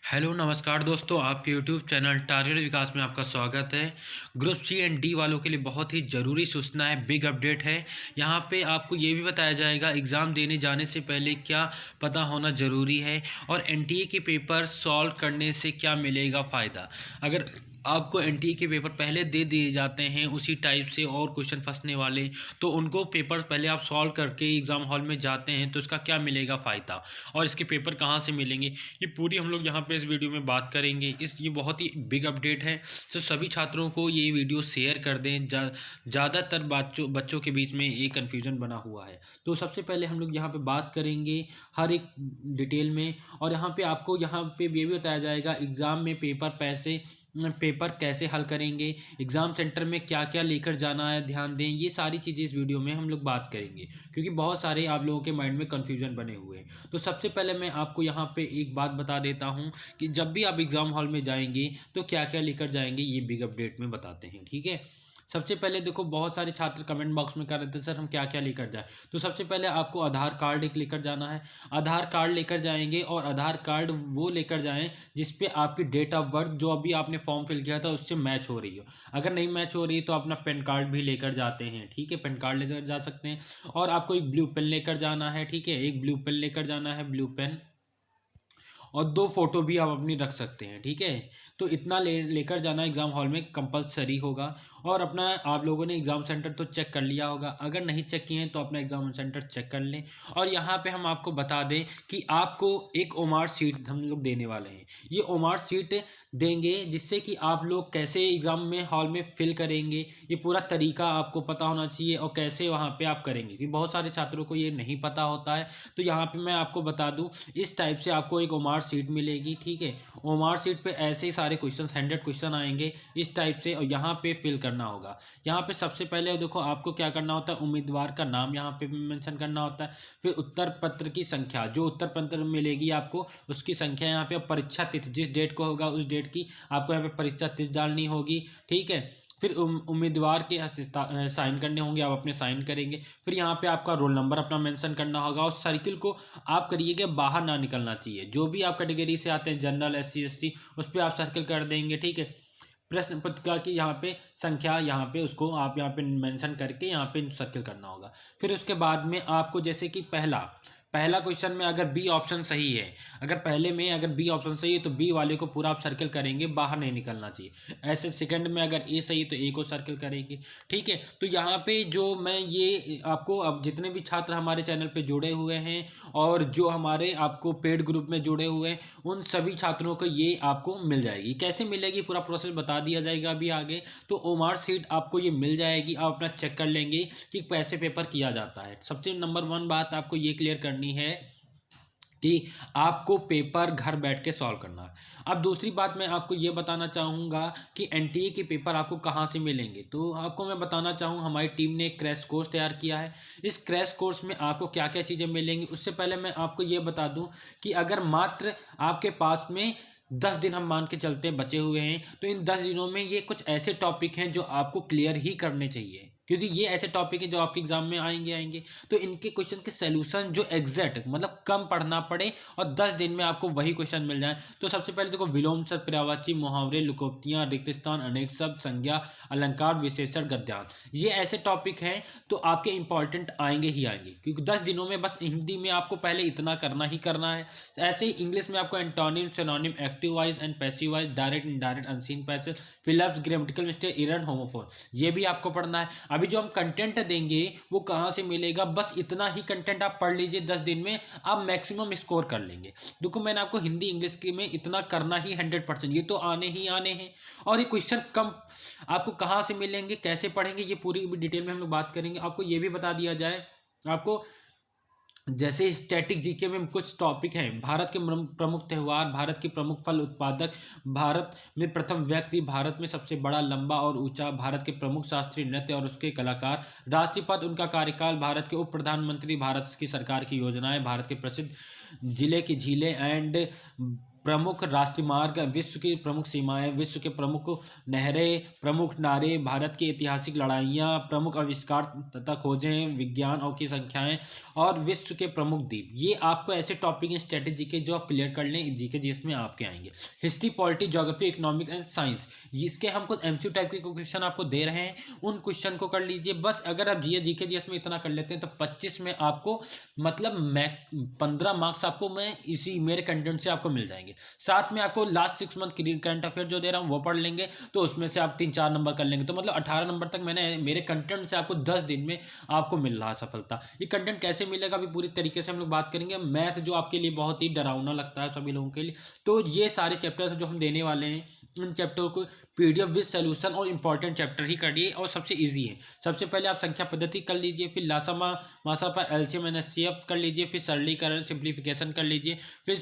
Hello नमस्कार दोस्तों, आपके यूट्यूब चैनल टारगेट विकास में आपका स्वागत है। ग्रुप सी एंड डी वालों के लिए बहुत ही ज़रूरी सूचना है, बिग अपडेट है। यहाँ पे आपको ये भी बताया जाएगा एग्ज़ाम देने जाने से पहले क्या पता होना ज़रूरी है और एनटीए के पेपर सॉल्व करने से क्या मिलेगा फ़ायदा। अगर आपको एनटीए के पेपर पहले दे दिए जाते हैं उसी टाइप से और क्वेश्चन फंसने वाले, तो उनको पेपर पहले आप सॉल्व करके एग्ज़ाम हॉल में जाते हैं तो इसका क्या मिलेगा फ़ायदा और इसके पेपर कहाँ से मिलेंगे, ये पूरी हम लोग यहाँ पे इस वीडियो में बात करेंगे। ये बहुत ही बिग अपडेट है, तो सभी छात्रों को ये वीडियो शेयर कर दें। ज़्यादातर बच्चों के बीच में ये कन्फ्यूज़न बना हुआ है। तो सबसे पहले हम लोग यहाँ पे बात करेंगे हर एक डिटेल में, और यहाँ पे आपको यहाँ पे ये भी बताया जाएगा एग्ज़ाम में पेपर कैसे हल करेंगे, एग्ज़ाम सेंटर में क्या क्या लेकर जाना है, ध्यान दें। ये सारी चीज़ें इस वीडियो में हम लोग बात करेंगे क्योंकि बहुत सारे आप लोगों के माइंड में कन्फ्यूजन बने हुए हैं। तो सबसे पहले मैं आपको यहाँ पे एक बात बता देता हूँ कि जब भी आप एग्ज़ाम हॉल में जाएंगे तो क्या क्या लेकर जाएंगे, ये बिग अपडेट में बताते हैं, ठीक है। सबसे पहले देखो, बहुत सारे छात्र कमेंट बॉक्स में कर रहे थे सर हम क्या क्या लेकर जाएं। तो सबसे पहले आपको आधार कार्ड एक लेकर जाना है। आधार कार्ड लेकर जाएंगे और आधार कार्ड वो लेकर जाएं जिस पे आपकी डेट ऑफ बर्थ जो अभी आपने फॉर्म फिल किया था उससे मैच हो रही हो। अगर नहीं मैच हो रही तो अपना पैन कार्ड भी लेकर जाते हैं, ठीक है, पैन कार्ड लेकर जा सकते हैं। और आपको एक ब्लू पेन लेकर जाना है, ठीक है, एक ब्लू पेन लेकर जाना है, ब्लू पेन, और 2 फ़ोटो भी आप अपनी रख सकते हैं, ठीक है। तो इतना लेकर जाना एग्ज़ाम हॉल में कंपलसरी होगा। और अपना आप लोगों ने एग्ज़ाम सेंटर तो चेक कर लिया होगा, अगर नहीं चेक किए हैं तो अपना एग्ज़ाम सेंटर चेक कर लें। और यहाँ पे हम आपको बता दें कि आपको एक ओमार शीट हम लोग देने वाले हैं। ये ओमार शीट देंगे जिससे कि आप लोग कैसे एग्ज़ाम में हॉल में फ़िल करेंगे, ये पूरा तरीका आपको पता होना चाहिए और कैसे वहाँ पे आप करेंगे, क्योंकि बहुत सारे छात्रों को ये नहीं पता होता है। तो यहाँ पे मैं आपको बता दूँ, इस टाइप से आपको एक ओमार शीट मिलेगी, ठीक है। ओमार शीट पे ऐसे ही सारे क्वेश्चन 100 क्वेश्चन आएंगे इस टाइप से, और यहाँ पे फिल करना होगा। यहाँ पे सबसे पहले देखो आपको क्या करना होता है, उम्मीदवार का नाम यहाँ पे मेंशन करना होता है। फिर उत्तर पत्र की संख्या, जो उत्तर पत्र मिलेगी आपको उसकी संख्या, यहाँ पे परीक्षा तिथि जिस डेट को होगा उस डेट की आपको यहाँ पे परीक्षा तिथि डालनी होगी, ठीक है। फिर उम्मीदवार के साइन करने होंगे, आप अपने साइन करेंगे। फिर यहाँ पे आपका रोल नंबर अपना मेंशन करना होगा, और सर्किल को आप करिएगा बाहर ना निकलना चाहिए। जो भी आप कैटेगरी से आते हैं, जनरल, SC ST, उस पर आप सर्किल कर देंगे, ठीक है। प्रश्न पत्रिका की यहाँ पे संख्या, यहाँ पे उसको आप यहाँ पे मेंशन करके यहाँ पे सर्किल करना होगा। फिर उसके बाद में आपको जैसे कि पहला क्वेश्चन में अगर बी ऑप्शन सही है, अगर बी ऑप्शन सही है तो बी वाले को पूरा आप सर्किल करेंगे, बाहर नहीं निकलना चाहिए। ऐसे सेकंड में अगर ए सही है तो ए को सर्किल करेंगे, ठीक है। तो यहाँ पे जो मैं ये आपको, अब जितने भी छात्र हमारे चैनल पे जुड़े हुए हैं और जो हमारे आपको पेड ग्रुप में जुड़े हुए हैं, उन सभी छात्रों को ये आपको मिल जाएगी। कैसे मिलेगी पूरा प्रोसेस बता दिया जाएगा अभी आगे। तो ओमार शीट आपको ये मिल जाएगी, आप अपना चेक कर लेंगे कि कैसे पेपर किया जाता है। सबसे नंबर 1 बात आपको ये क्लियर करनी है कि आपको पेपर घर बैठ के सॉल्व करना है। अब दूसरी बात मैं आपको ये बताना चाहूँगा कि एनटीए के पेपर आपको कहाँ से मिलेंगे। तो आपको मैं बताना चाहूँ, हमारी टीम ने एक क्रैश कोर्स तैयार किया है। इस क्रैश कोर्स में आपको क्या क्या चीज़ें मिलेंगी, उससे पहले मैं आपको ये बता दूँ कि अगर मात्र आपके पास में 10 दिन हम मान के चलते हैं बचे हुए हैं, तो इन 10 दिनों में ये कुछ ऐसे टॉपिक हैं जो आपको क्लियर ही करने चाहिए, क्योंकि ये ऐसे टॉपिक है जो आपके एग्जाम में आएंगे। तो इनके क्वेश्चन के सलूशन जो एग्जैक्ट मतलब कम पढ़ना पड़े और 10 दिन में आपको वही क्वेश्चन मिल जाए। तो सबसे पहले देखो, विलोम शब्द, पर्यायवाची, मुहावरे, लुकोक्तियाँ, रिक्त स्थान, अनेक शब्द, संज्ञा, अलंकार, विशेषण, गद्यांश, ये ऐसे टॉपिक हैं तो आपके इंपॉर्टेंट आएंगे ही आएंगे, क्योंकि 10 दिनों में बस हिंदी में आपको पहले इतना करना ही करना है। ऐसे ही इंग्लिश में आपको antonym, synonym, active voice and passive voice, direct, indirect, unseen passage, fill-ups, grammatical mistake, error, homophone, ये भी आपको पढ़ना है। अभी जो हम कंटेंट देंगे वो कहाँ से मिलेगा, बस इतना ही कंटेंट आप पढ़ लीजिए, 10 दिन में आप मैक्सिमम स्कोर कर लेंगे। देखो, मैंने आपको हिंदी इंग्लिश के में इतना करना ही 100%, ये तो आने ही आने हैं। और ये क्वेश्चन कम आपको कहाँ से मिलेंगे, कैसे पढ़ेंगे, ये पूरी डिटेल में हम लोग बात करेंगे। आपको ये भी बता दिया जाए, आपको जैसे स्टैटिक जीके में कुछ टॉपिक हैं, भारत के प्रमुख त्यौहार, भारत के प्रमुख फल उत्पादक, भारत में प्रथम व्यक्ति, भारत में सबसे बड़ा, लंबा और ऊंचा, भारत के प्रमुख शास्त्रीय नृत्य और उसके कलाकार, राष्ट्रपति, उनका कार्यकाल, भारत के उप प्रधानमंत्री, भारत की सरकार की योजनाएं, भारत के प्रसिद्ध जिले की झीलें एंड प्रमुख राष्ट्रीय मार्ग, विश्व की प्रमुख सीमाएं, विश्व के प्रमुख नहरें, प्रमुख नारे, भारत की ऐतिहासिक लड़ाइयाँ, प्रमुख आविष्कार तथा खोजें, विज्ञान और की संख्याएं और विश्व के प्रमुख द्वीप। ये आपको ऐसे टॉपिक हैं स्ट्रेटेजी के जो आप क्लियर कर लें, जीके जीएस में आपके आएंगे। History, polity, geography, economic and science, इसके हम कुछ एमसीक्यू टाइप के क्वेश्चन आपको दे रहे हैं, उन क्वेश्चन को कर लीजिए। बस अगर आप जीके जीएस में इतना कर लेते हैं तो 25 में आपको मतलब मैं 15 मार्क्स आपको मैं इसी मेरे कंटेंट से आपको मिल जाएंगे। साथ में आपको लास्ट 6 मंथ करंट अफेयर जो दे रहा हूँ वो पढ़ लेंगे तो उसमें से आप 3-4 नंबर कर लेंगे, तो मतलब 18 नंबर तक मैंने मेरे कंटेंट से आपको 10 दिन में आपको मिल रहा है सफलता। ये कंटेंट कैसे मिलेगा अभी पूरी तरीके से हम लोग बात करेंगे। मैथ जो आपके लिए बहुत ही डरावना लगता है सभी लोगों के लिए, तो ये सारे चैप्टर जो हम देने वाले हैं उन चैप्टर को पीडीएफ विद सॉल्यूशन और इंपॉर्टेंट चैप्टर ही करिए और सबसे इजी है। सबसे पहले आप संख्या पद्धति कर लीजिए, फिर लासामा मासापा एलसीएम एनएचसीएफ कर लीजिए, फिर सरलीकरण सिंप्लीफिकेशन कर लीजिए, फिर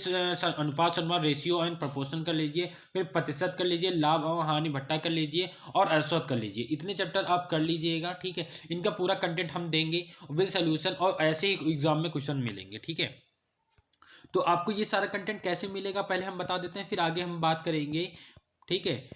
अनुपात अनुपात रेशियो एंड प्रोपोर्शन कर लीजिए, फिर प्रतिशत कर लीजिए, लाभ और हानि भट्टा कर लीजिए और औसत कर लीजिए। इतने चैप्टर आप कर लीजिएगा, ठीक है। इनका पूरा कंटेंट हम देंगे विद सॉल्यूशन और ऐसे ही एग्जाम में क्वेश्चन मिलेंगे, ठीक है। तो आपको ये सारा कंटेंट कैसे मिलेगा पहले हम बता देते हैं, फिर आगे हम बात करेंगे, ठीक है।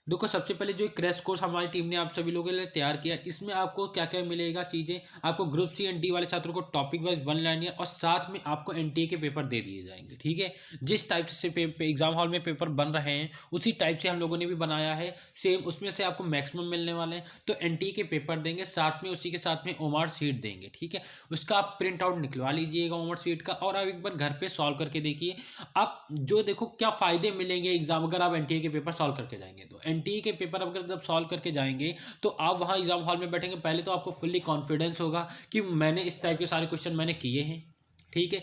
देखो सबसे पहले जो क्रैश कोर्स हमारी टीम ने आप सभी लोगों के लिए तैयार किया, इसमें आपको क्या क्या मिलेगा चीज़ें। आपको ग्रुप सी एंड डी वाले छात्रों को टॉपिक वाइज 1 लाइनर और साथ में आपको एनटीए के पेपर दे दिए जाएंगे, ठीक है। जिस टाइप से एग्जाम हॉल में पेपर बन रहे हैं उसी टाइप से हम लोगों ने भी बनाया है सेम, उसमें से आपको मैक्सिमम मिलने वाले हैं। तो एनटीए के पेपर देंगे, साथ में उसी के साथ में ओमार शीट देंगे, ठीक है। उसका आप प्रिंट आउट निकलवा लीजिएगा ओमार शीट का, और आप एक बार घर पे सॉल्व करके देखिए। आप जो देखो क्या फ़ायदे मिलेंगे एग्जाम अगर आप एनटीए के पेपर सॉल्व करके जाएंगे। तो एनटीए के पेपर अगर जब सॉल्व करके जाएंगे तो आप वहाँ एग्जाम हॉल में बैठेंगे, पहले तो आपको फुल्ली कॉन्फिडेंस होगा कि मैंने इस टाइप के सारे क्वेश्चन मैंने किए हैं, ठीक है,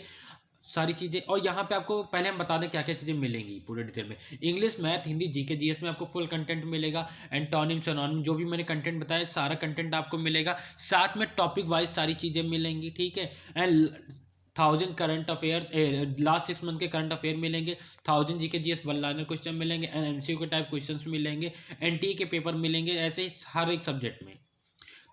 सारी चीज़ें। और यहाँ पे आपको पहले हम बता दें क्या क्या चीज़ें मिलेंगी पूरे डिटेल में। English, math, Hindi, GK GS में आपको फुल कंटेंट मिलेगा। एंटोनिम सिनोनिम जो भी मैंने कंटेंट बताया सारा कंटेंट आपको मिलेगा, साथ में टॉपिक वाइज सारी चीज़ें मिलेंगी, ठीक है। And 1000 current affair last 6 month के करंट अफेयर मिलेंगे, 1000 जीके जीएस 1 लाइनर क्वेश्चन मिलेंगे, एंड एमसीक्यू के टाइप क्वेश्चंस मिलेंगे, एनटीए के पेपर मिलेंगे, ऐसे ही हर एक सब्जेक्ट में।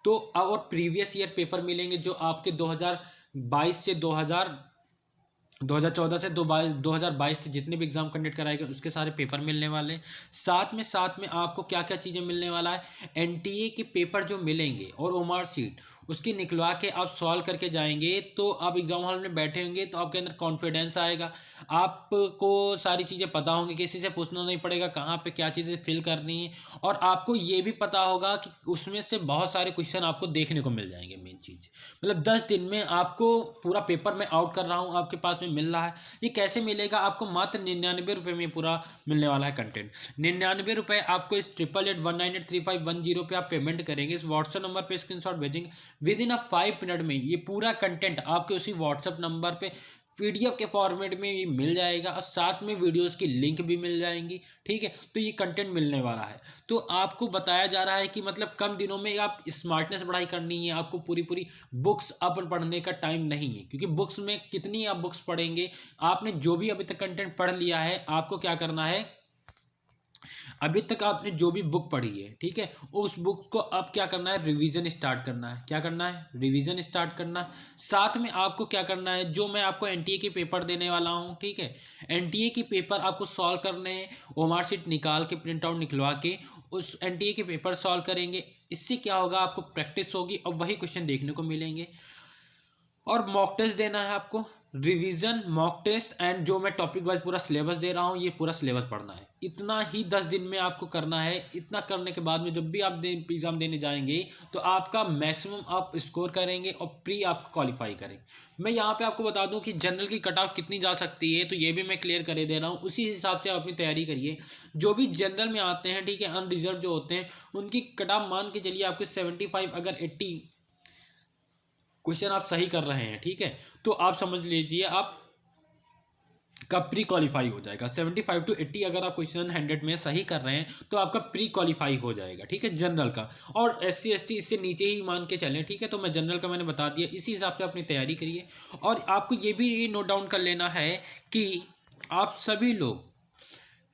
तो और प्रीवियस ईयर पेपर मिलेंगे जो आपके 2022 से 2014 से 2022 से जितने भी एग्जाम कंडक्ट कराए गए उसके सारे पेपर मिलने वाले हैं। साथ में आपको क्या क्या चीज़ें मिलने वाला है, एनटीए के पेपर जो मिलेंगे और ओमार शीट उसकी निकलवा के आप सॉल्व करके जाएंगे तो आप एग्जाम हॉल में बैठे होंगे तो आपके अंदर कॉन्फिडेंस आएगा, आपको सारी चीज़ें पता होंगी, किसी से पूछना नहीं पड़ेगा कहाँ पे क्या चीज़ें फिल करनी है, और आपको ये भी पता होगा कि उसमें से बहुत सारे क्वेश्चन आपको देखने को मिल जाएंगे। मेन चीज़ मतलब 10 दिन में आपको पूरा पेपर मैं आउट कर रहा हूँ आपके पास में मिल रहा है। ये कैसे मिलेगा आपको, मात्र 99 रुपये में पूरा मिलने वाला है कंटेंट। 99 रुपये आपको इस 8888193510 पे आप पेमेंट करेंगे, इस व्हाट्सएप नंबर पे स्क्रीनशॉट भेजेंगे, विद इन 5 मिनट में ये पूरा कंटेंट आपके उसी व्हाट्सएप नंबर पे पीडीएफ के फॉर्मेट में भी मिल जाएगा और साथ में वीडियोस की लिंक भी मिल जाएंगी, ठीक है। तो ये कंटेंट मिलने वाला है। तो आपको बताया जा रहा है कि मतलब कम दिनों में आप स्मार्टनेस पढ़ाई करनी है, आपको पूरी बुक्स अब पढ़ने का टाइम नहीं है, क्योंकि बुक्स में कितनी आप बुक्स पढ़ेंगे। आपने जो भी अभी तक कंटेंट पढ़ लिया है आपको क्या करना है, अभी तक आपने जो भी बुक पढ़ी है, ठीक है, उस बुक को अब क्या करना है, रिवीजन स्टार्ट करना है। क्या करना है, रिवीजन स्टार्ट करना है। साथ में आपको क्या करना है, जो मैं आपको एनटीए के पेपर देने वाला हूँ, ठीक है, एनटीए के पेपर आपको सॉल्व करने हैं, ओमार शीट निकाल के प्रिंट आउट निकलवा के उस एनटीए के पेपर सॉल्व करेंगे। इससे क्या होगा, आपको प्रैक्टिस होगी और वही क्वेश्चन देखने को मिलेंगे। और मॉक टेस्ट देना है आपको, रिवीजन, मॉक टेस्ट एंड जो मैं टॉपिक वाइज पूरा सिलेबस दे रहा हूँ ये पूरा सिलेबस पढ़ना है। इतना ही 10 दिन में आपको करना है। इतना करने के बाद में जब भी आप एग्ज़ाम देने जाएंगे तो आपका मैक्सिमम आप स्कोर करेंगे और प्री आप क्वालिफाई करेंगे। मैं यहाँ पे आपको बता दूँ कि जनरल की कट ऑफ कितनी जा सकती है तो ये भी मैं क्लियर कर दे रहा हूँ, उसी हिसाब से आप अपनी तैयारी करिए। जो भी जनरल में आते हैं, ठीक है, अनरिजर्व जो होते हैं उनकी कट ऑफ मान के चलिए आपके 75 अगर 80 क्वेश्चन आप सही कर रहे हैं, ठीक है, तो आप समझ लीजिए आप का प्री क्वालिफाई हो जाएगा। 75 to 80 अगर आप क्वेश्चन 100 में सही कर रहे हैं तो आपका प्री क्वालिफाई हो जाएगा, ठीक है, जनरल का। और SC ST इससे नीचे ही मान के चलें, ठीक है। तो मैं जनरल का मैंने बता दिया, इसी हिसाब से अपनी तैयारी करिए। और आपको ये भी नोट डाउन कर लेना है कि आप सभी लोग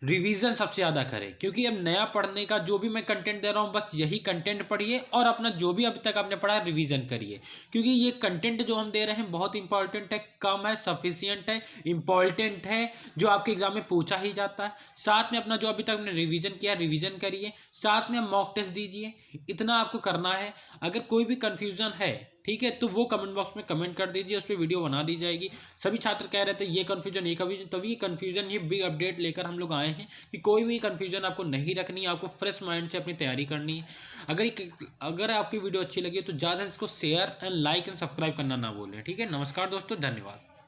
रिवीजन सबसे ज़्यादा करें, क्योंकि अब नया पढ़ने का जो भी मैं कंटेंट दे रहा हूँ बस यही कंटेंट पढ़िए और अपना जो भी अभी तक आपने पढ़ा है रिवीजन करिए, क्योंकि ये कंटेंट जो हम दे रहे हैं बहुत इंपॉर्टेंट है, कम है, सफिशियंट है, इंपॉर्टेंट है, जो आपके एग्जाम में पूछा ही जाता है। साथ में अपना जो अभी तक आपने रिवीजन किया रिवीजन करिए, साथ में मॉक टेस्ट दीजिए, इतना आपको करना है। अगर कोई भी कन्फ्यूज़न है, ठीक है, तो वो कमेंट बॉक्स में कमेंट कर दीजिए, उस पर वीडियो बना दी जाएगी। सभी छात्र कह रहे थे ये कन्फ्यूजन ये कन्फ्यूजन, तभी कन्फ्यूजन ये बिग अपडेट लेकर हम लोग आए हैं कि कोई भी कन्फ्यूजन आपको नहीं रखनी है, आपको फ्रेश माइंड से अपनी तैयारी करनी है। अगर आपकी वीडियो अच्छी लगी तो ज़्यादा इसको share and like and subscribe करना ना भूलें। ठीक है, नमस्कार दोस्तों, धन्यवाद।